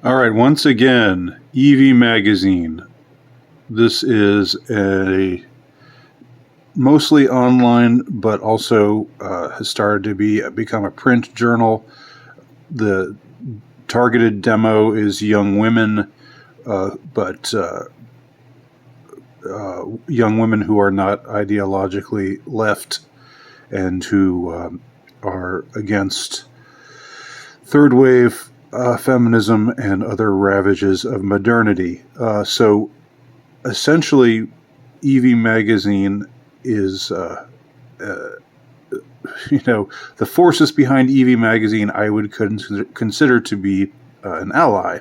All right, once again, Evie Magazine. This is a mostly online, but also has started to become a print journal. The targeted demo is young women, but young women who are not ideologically left and who are against third wave feminism and other ravages of modernity. So essentially, Evie Magazine is, the forces behind Evie Magazine I would consider to be an ally,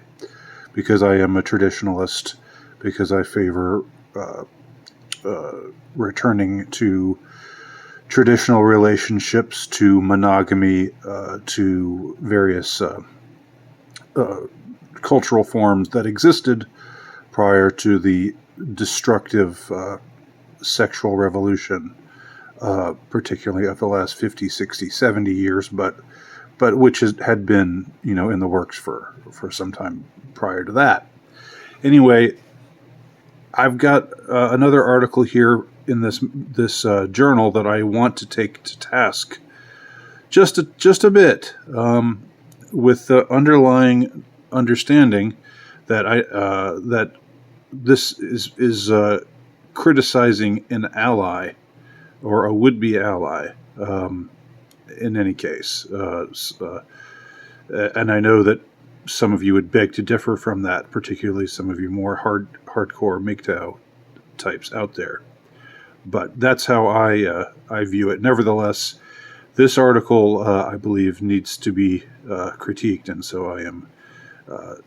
because I am a traditionalist, because I favor returning to traditional relationships, to monogamy, to various cultural forms that existed prior to the destructive sexual revolution, particularly of the last 50, 60, 70 years, but which had been, in the works for some time prior to that. Anyway, I've got another article here in this journal that I want to take to task just a bit, with the underlying understanding that that this is criticizing an ally or a would-be ally. In any case, and I know that some of you would beg to differ from that, particularly some of you more hardcore MGTOW types out there. But that's how I view it. Nevertheless, this article, I believe, needs to be critiqued, and so I am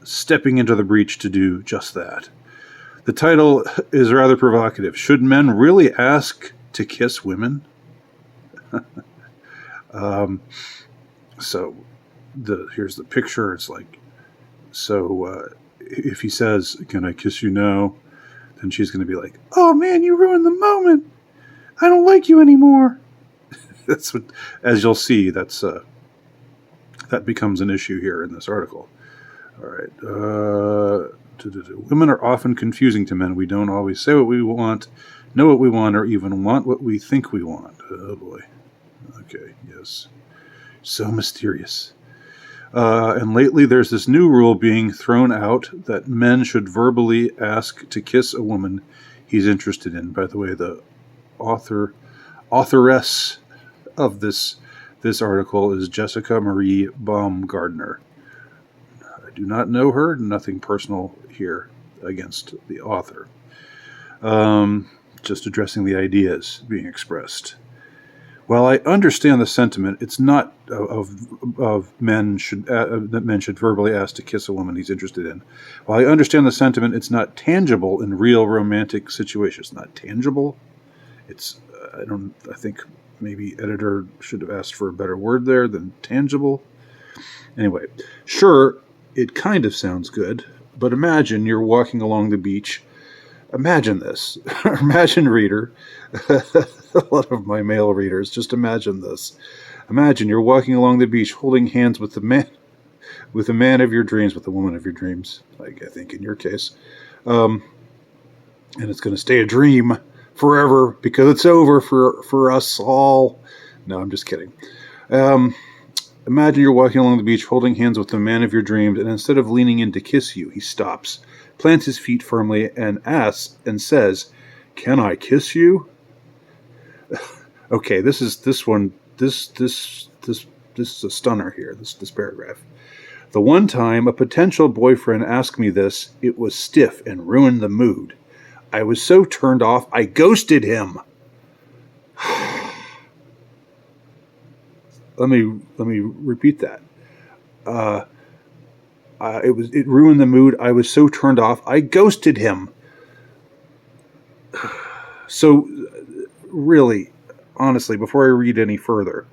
stepping into the breach to do just that. The title is rather provocative. Should men really ask to kiss women? So here's the picture. It's like, so if he says, "Can I kiss you now?" then she's going to be like, "Oh man, you ruined the moment. I don't like you anymore." That's what, as you'll see, that becomes an issue here in this article. All right. Women are often confusing to men. We don't always say what we want, know what we want, or even want what we think we want. Oh boy. Okay, yes. So mysterious. And lately there's this new rule being thrown out that men should verbally ask to kiss a woman he's interested in. By the way, the authoress of this article is Jessica Marie Baumgardner. I do not know her, nothing personal here against the author. Just addressing the ideas being expressed. While I understand the sentiment, it's not of men should that men should verbally ask to kiss a woman he's interested in. While I understand the sentiment, it's not tangible in real romantic situations. It's not tangible. It's I think maybe editor should have asked for a better word there than tangible. Anyway, sure, it kind of sounds good, but imagine you're walking along the beach. Imagine this. Imagine, reader. A lot of my male readers, just imagine this. Imagine you're walking along the beach holding hands with the man of your dreams, with the woman of your dreams, like I think in your case. And it's going to stay a dream forever because it's over for us all. No, I'm just kidding. Imagine you're walking along the beach holding hands with the man of your dreams, and instead of leaning in to kiss you, he stops, plants his feet firmly, and asks and says, "Can I kiss you?" Okay, this is a stunner here, this paragraph. The one time a potential boyfriend asked me this, it was stiff and ruined the mood. I was so turned off, I ghosted him. Let me repeat that. It ruined the mood. I was so turned off, I ghosted him. So, really, honestly, before I read any further,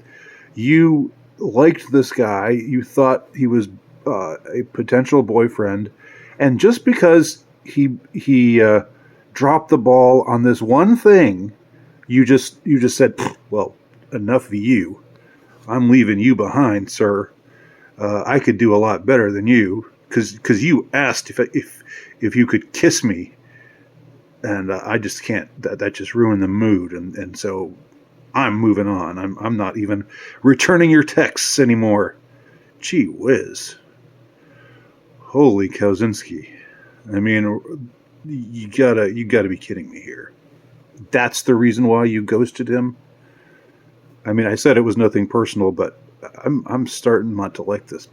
you liked this guy. You thought he was a potential boyfriend, and just because he dropped the ball on this one thing, you just said, "Well, enough of you. I'm leaving you behind, sir. I could do a lot better than you." because you asked if you could kiss me, and I just can't. That just ruined the mood, and so I'm moving on. I'm not even returning your texts anymore. Gee whiz. Holy Kauzinski. I mean, you gotta be kidding me here. That's the reason why you ghosted him? I mean, I said it was nothing personal, but I'm starting not to like this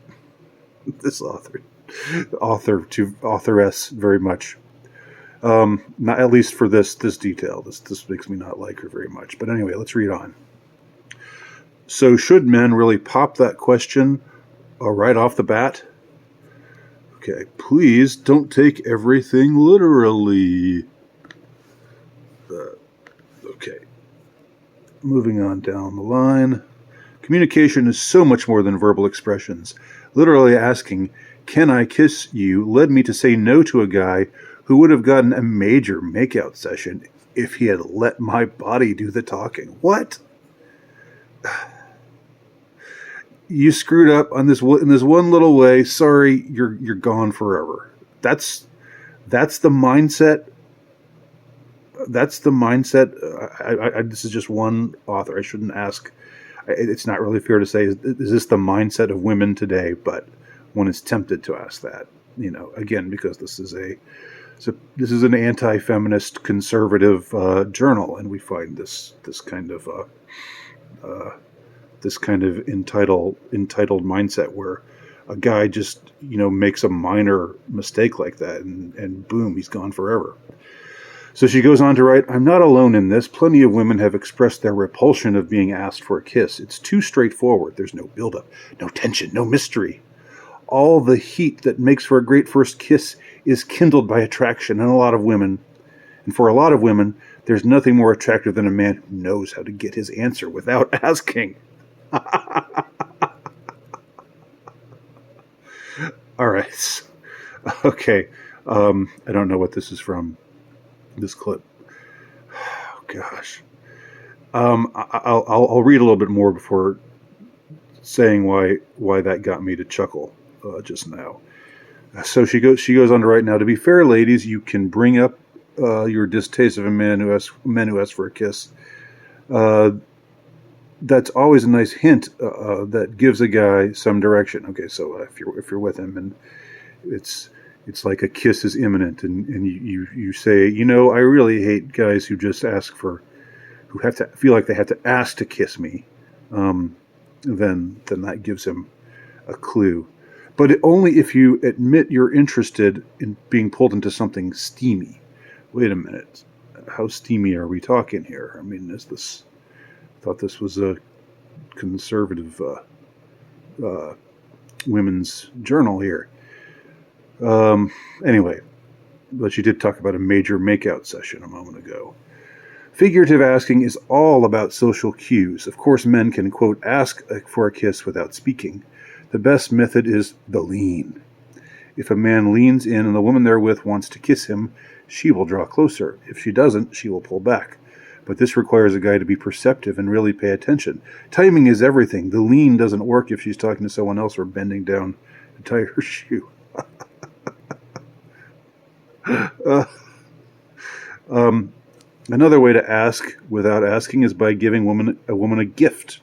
authoress very much. Not at least for this detail. This makes me not like her very much. But anyway, let's read on. So, should men really pop that question right off the bat? Okay, please don't take everything literally. Okay, moving on down the line. Communication is so much more than verbal expressions. Literally asking, "Can I kiss you?" led me to say no to a guy who would have gotten a major makeout session if he had let my body do the talking. What? You screwed up on this in this one little way. Sorry, you're gone forever. That's the mindset. That's the mindset. This is just one author. I shouldn't ask. It's not really fair to say, is this the mindset of women today? But one is tempted to ask that. Again, because this is an anti-feminist conservative journal, and we find this kind of entitled mindset where a guy just makes a minor mistake like that, and boom, he's gone forever. So she goes on to write, "I'm not alone in this. Plenty of women have expressed their repulsion of being asked for a kiss. It's too straightforward. There's no buildup, no tension, no mystery. All the heat that makes for a great first kiss is kindled by attraction, and for a lot of women, there's nothing more attractive than a man who knows how to get his answer without asking." All right. Okay. I don't know what this is from, this clip. Oh, gosh. I'll read a little bit more before saying why that got me to chuckle just now. So she goes on to write, "Now, to be fair, ladies, you can bring up your distaste of men who ask for a kiss. That's always a nice hint that gives a guy some direction." Okay, so if you're with him and it's like a kiss is imminent, and you say, "I really hate guys who just who have to feel like they have to ask to kiss me," then that gives him a clue. But only if you admit you're interested in being pulled into something steamy. Wait a minute, how steamy are we talking here? I mean, I thought this was a conservative women's journal here. Anyway, but she did talk about a major makeout session a moment ago. Figurative asking is all about social cues. Of course, men can, quote, ask for a kiss without speaking. The best method is the lean. If a man leans in and the woman they're with wants to kiss him, she will draw closer. If she doesn't, she will pull back. But this requires a guy to be perceptive and really pay attention. Timing is everything. The lean doesn't work if she's talking to someone else or bending down to tie her shoe. Another way to ask without asking is by giving a woman a gift.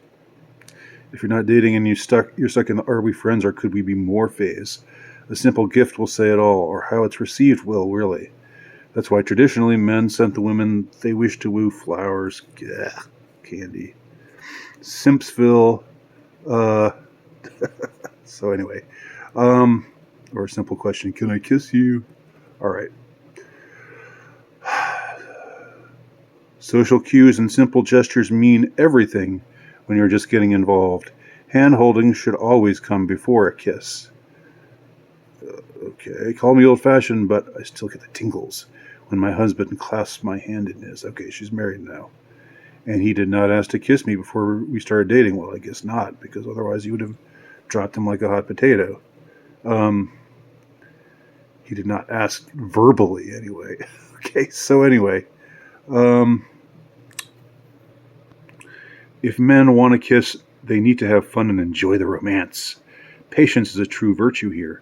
If you're not dating and you're stuck in the "are we friends or could we be more" phase, a simple gift will say it all, or how it's received will, really. That's why traditionally men sent the women they wish to woo flowers, candy, Simpsville. So anyway, or a simple question: "Can I kiss you?" All right. Social cues and simple gestures mean everything when you're just getting involved. Hand-holding should always come before a kiss. Okay, call me old-fashioned, but I still get the tingles when my husband clasps my hand in his. Okay, she's married now. And he did not ask to kiss me before we started dating. Well, I guess not, because otherwise he would have dropped him like a hot potato. He did not ask verbally, anyway. Okay, so anyway. If men want to kiss, they need to have fun and enjoy the romance. Patience is a true virtue here.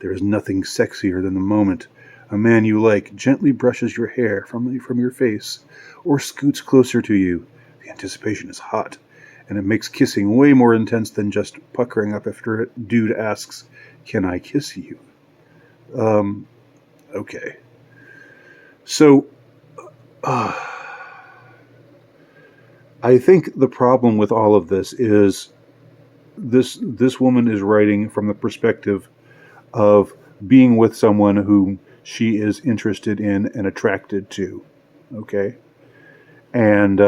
There is nothing sexier than the moment a man you like gently brushes your hair from your face or scoots closer to you. The anticipation is hot, and it makes kissing way more intense than just puckering up after a dude asks, "Can I kiss you?" Okay. So, I think the problem with all of this is this woman is writing from the perspective of being with someone whom she is interested in and attracted to. Okay, and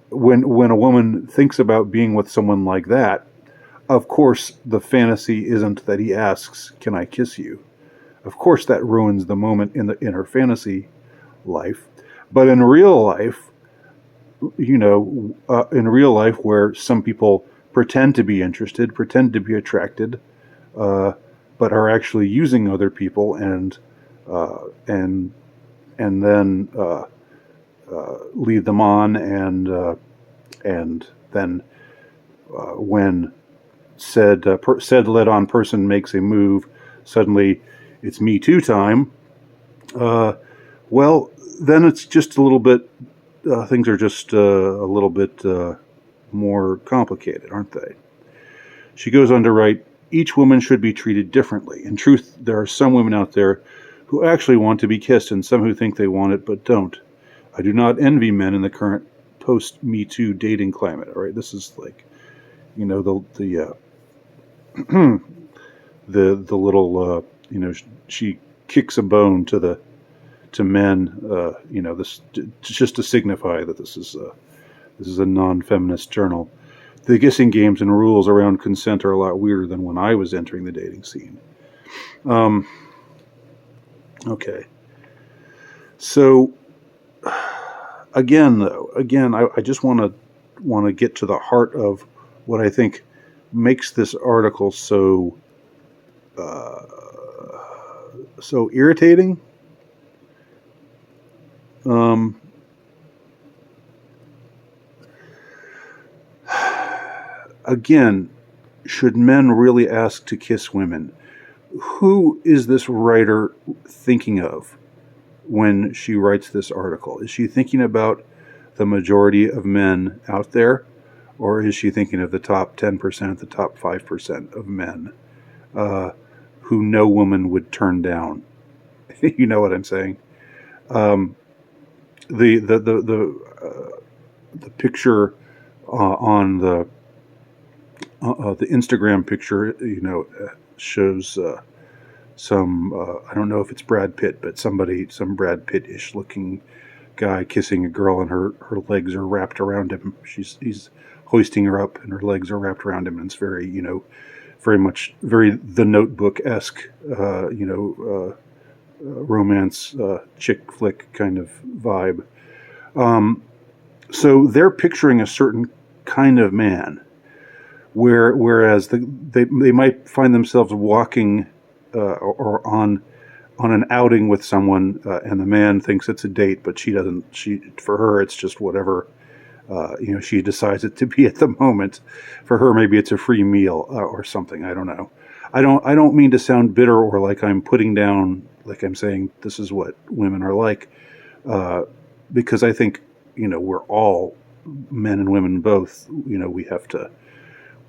when a woman thinks about being with someone like that, of course the fantasy isn't that he asks, "Can I kiss you?" Of course that ruins the moment in her fantasy life. But in real life, in real life where some people pretend to be interested, pretend to be attracted, but are actually using other people and then lead them on, and then when said led on person makes a move, suddenly it's Me Too time. Well, then it's just a little bit. Things are just a little bit more complicated, aren't they? She goes on to write, each woman should be treated differently. In truth, there are some women out there who actually want to be kissed and some who think they want it but don't. I do not envy men in the current post-Me Too dating climate. All right, this is like, the the little, she kicks a bone to men, this just to signify that this is a non-feminist journal. The kissing games and rules around consent are a lot weirder than when I was entering the dating scene. Okay. So again, I just want to get to the heart of what I think makes this article so irritating. Again, should men really ask to kiss women? Who is this writer thinking of when she writes this article? Is she thinking about the majority of men out there, or is she thinking of the top 10%, the top 5% of men who no woman would turn down? You know what I'm saying? The picture on the Instagram picture, shows some, I don't know if it's Brad Pitt, but some Brad Pitt-ish looking guy kissing a girl, and her legs are wrapped around him. He's hoisting her up, and her legs are wrapped around him, and it's very, very much, very The Notebook-esque, romance, chick flick kind of vibe. So they're picturing a certain kind of man, whereas they might find themselves walking or on an outing with someone, and the man thinks it's a date, but she doesn't. For her, it's just whatever she decides it to be at the moment. For her, maybe it's a free meal or something. I don't know. I don't mean to sound bitter or like I'm putting down, like I'm saying this is what women are like, because I think we're all, men and women both.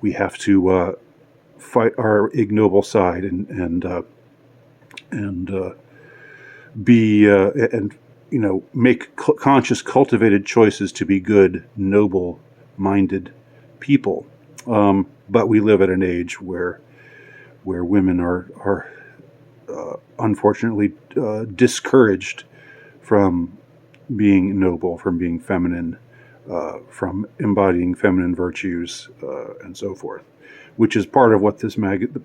We have to fight our ignoble side and be and make conscious, cultivated choices to be good, noble-minded people. But we live at an age where women are unfortunately discouraged from being noble, from being feminine, from embodying feminine virtues, and so forth, which is part of what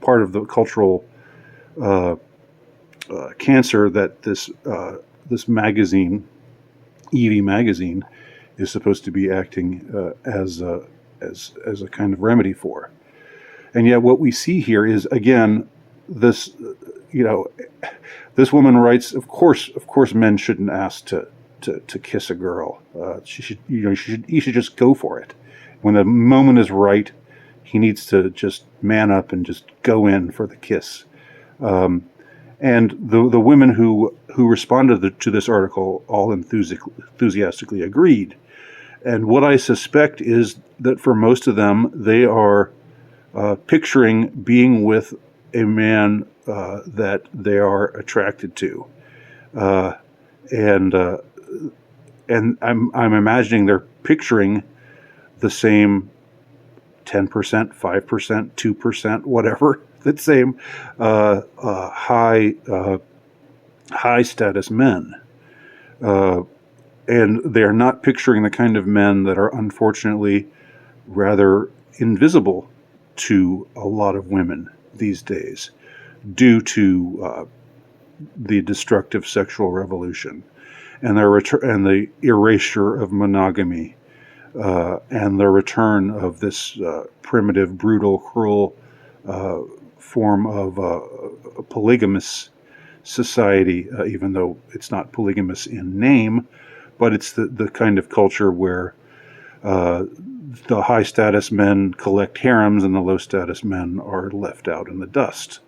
part of the cultural cancer that this magazine, Evie magazine, is supposed to be acting as a kind of remedy for. And yet, what we see here is, again, this woman writes, of course, men shouldn't ask to kiss a girl. He should just go for it. When the moment is right, he needs to just man up and just go in for the kiss. And the women who responded to this article all enthusiastically agreed. And what I suspect is that for most of them, they are picturing being with a man that they are attracted to, and I'm imagining they're picturing the same 10%, 5%, 2%, whatever, the same high status men. And they're not picturing the kind of men that are unfortunately rather invisible to a lot of women these days due to the destructive sexual revolution and and the erasure of monogamy and the return of this primitive, brutal, cruel form of a polygamous society, even though it's not polygamous in name, but it's the kind of culture where the high status men collect harems and the low status men are left out in the dust.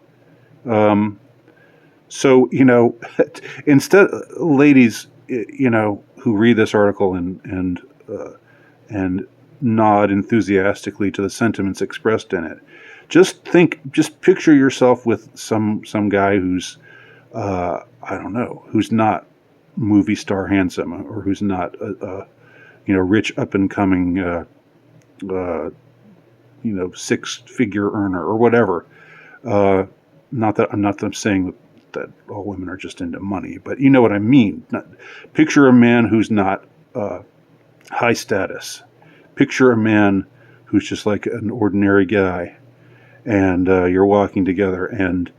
So, instead, ladies, who read this article and nod enthusiastically to the sentiments expressed in it, just picture yourself with some guy who's, I don't know, who's not movie star handsome, or who's not a rich up and coming, six-figure earner or whatever. Not that I'm saying that all women are just into money, but you know what I mean. Picture a man who's not high status. Picture a man who's just like an ordinary guy, and you're walking together, and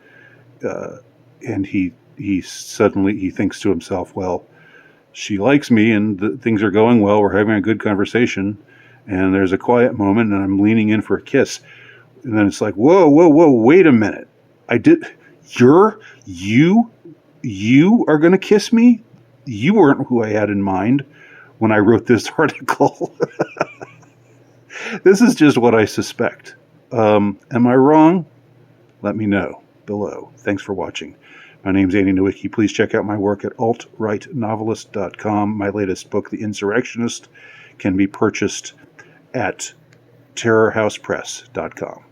he suddenly thinks to himself, well, she likes me, and things are going well. We're having a good conversation, and there's a quiet moment, and I'm leaning in for a kiss, and then it's like, whoa, wait a minute. You are going to kiss me? You weren't who I had in mind when I wrote this article. This is just what I suspect. Am I wrong? Let me know below. Thanks for watching. My name's Andy Nowicki. Please check out my work at altrightnovelist.com. My latest book, The Insurrectionist, can be purchased at terrorhousepress.com.